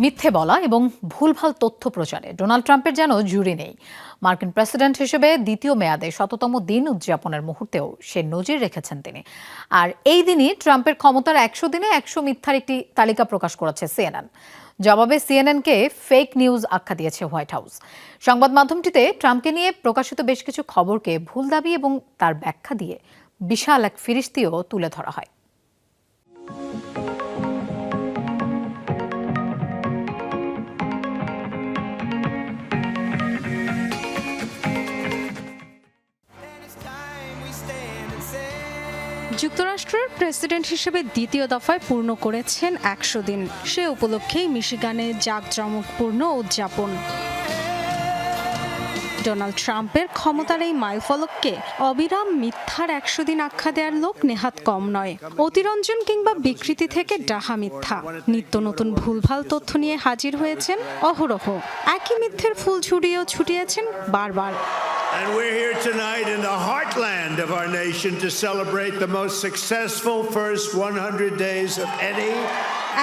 মিথ্যে বলা এবং ভুলভাল তথ্য প্রচারে ডোনাল্ড ট্রাম্পের যেন জুড়ি নেই। মার্কিন প্রেসিডেন্ট হিসেবে দ্বিতীয় মেয়াদে ১০০তম দিন উদযাপনের মুহূর্তেও সে নজির রেখেছেন তিনি। আর এই দিনই ট্রাম্পের ক্ষমতার ১০০ দিনে ১০০ মিথ্যার একটি তালিকা প্রকাশ করেছে সিএনএন। জবাবে সিএনএনকে ফেক নিউজ আখ্যা দিয়েছে হোয়াইট হাউস। সংবাদ মাধ্যমটিতে ট্রাম্পকে নিয়ে প্রকাশিত বেশ কিছু খবরকে ভুল দাবি এবং তার ব্যাখ্যা দিয়ে বিশাল এক ফিরিস্তিও তুলে ধরা হয়। যুক্তরাষ্ট্রের প্রেসিডেন্ট হিসেবে দ্বিতীয় দফায় পূর্ণ করেছেন ১০০ দিন। সে উপলক্ষেই মিশিগানে জাঁকজমকপূর্ণ উদযাপন। ডোনাল্ড ট্রাম্পের ক্ষমতার এই মাইলফলককে অবিরাম মিথ্যার ১০০ দিন আখ্যা দেওয়ার লোক নেহাত কম নয়। অতিরঞ্জন কিংবা বিকৃতি থেকে ডাহা মিথ্যা, নিত্য নতুন ভুলভাল তথ্য নিয়ে হাজির হয়েছেন অহরহ। একই মিথ্যের ফুল ঝুড়িয়েও ছুটিয়েছেন বারবার। And we're here tonight in the heartland of our nation to celebrate the most successful first 100 days of any.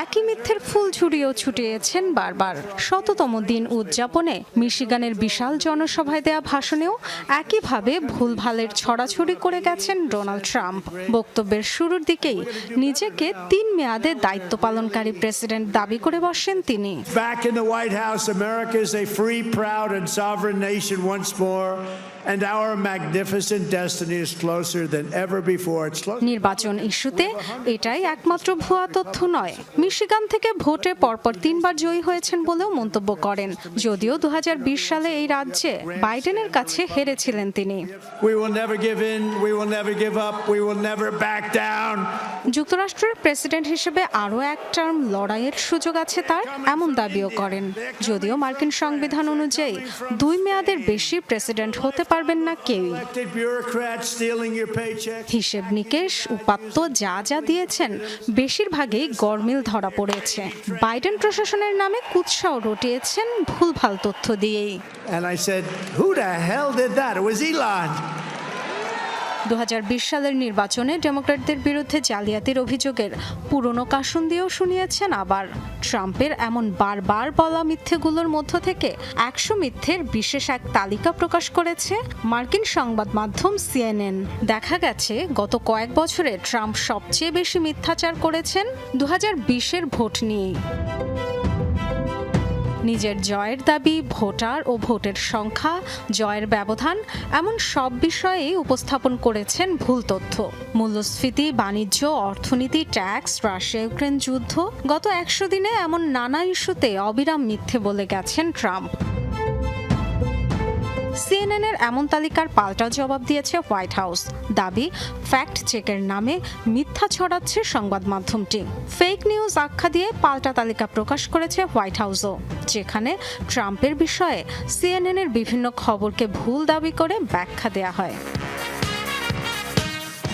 একই মিথ্যের ফুল ঝুড়িয়েও ছুটিয়েছেন বারবার। ১০০তম দিন উদযাপনে মিশিগানের বিশাল জনসভায় দেয়া ভাষণেও একইভাবে ভুলভালের ছড়াছড়ি করে গেছেন ডোনাল্ড ট্রাম্প। বক্তব্যের শুরুর দিকেই নিজেকে ৩ মেয়াদে দায়িত্ব পালনকারী প্রেসিডেন্ট দাবি করে বসেন তিনি। Back in the White House, America is a free, proud and sovereign nation once more. And our magnificent destiny is closer than ever before. নির্বাচন ইস্যুতে এটাই একমাত্র ভুয়া তথ্য নয়। মিশিগান থেকে ভোটে পরপর ৩ বার জয়ী হয়েছেন বলেও মন্তব্য করেন। যদিও ২০২০ সালে এই রাজ্যে বাইডেনের কাছে হেরেছিলেন তিনি। We will never give in, we will never give up, we will never back down. যুক্তরাষ্ট্রের প্রেসিডেন্ট হিসেবে আরও এক টার্ম লড়াইয়ের সুযোগ আছে তার, এমন দাবিও করেন। যদিও মার্কিন সংবিধান অনুযায়ী ২ মেয়াদের বেশি প্রেসিডেন্ট হতে পারবেন না কেউই। হিসেব নিকেশ উপাত্ত যা যা দিয়েছেন বেশিরভাগই গরমিল ধরা পড়েছে। বাইডেন প্রশাসনের নামে কুৎসাও রটিয়েছেন ভুলভাল তথ্য দিয়েই। ২০২০ সালের নির্বাচনে ডেমোক্র্যাটদের বিরুদ্ধে জালিয়াতির অভিযোগের পুরনো কাসুন দিয়েও শুনিয়েছেন আবার। ট্রাম্পের এমন বারবার বলা মিথ্যেগুলোর মধ্য থেকে ১০০ মিথ্যের বিশেষ এক তালিকা প্রকাশ করেছে মার্কিন সংবাদ মাধ্যম সিএনএন। দেখা গেছে গত কয়েক বছরে ট্রাম্প সবচেয়ে বেশি মিথ্যাচার করেছেন ২০২০-এর ভোট নিয়েই। নিজের জয়ের দাবি, ভোটার ও ভোটের সংখ্যা, জয়ের ব্যবধান এমন সব বিষয়েই উপস্থাপন করেছেন ভুল তথ্য। মূল্যস্ফীতি, বাণিজ্য, অর্থনীতি, ট্যাক্স, রাশিয়া ইউক্রেন যুদ্ধ, গত ১০০ দিনে এমন নানা ইস্যুতে অবিরাম মিথ্যে বলে গেছেন ট্রাম্প। সিএনএনের এমন তালিকার পাল্টা জবাব দিয়েছে হোয়াইট হাউস। দাবি, ফ্যাক্ট চেকের নামে মিথ্যা ছড়াচ্ছে সংবাদ মাধ্যমটি। ফেক নিউজ আখ্যা দিয়ে পাল্টা তালিকা প্রকাশ করেছে হোয়াইট হাউসও, যেখানে ট্রাম্পের বিষয়ে সিএনএনের বিভিন্ন খবরকে ভুল দাবি করে ব্যাখ্যা দেয়া হয়।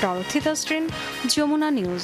ডরথি দাস্ট্রিন, যমুনা নিউজ।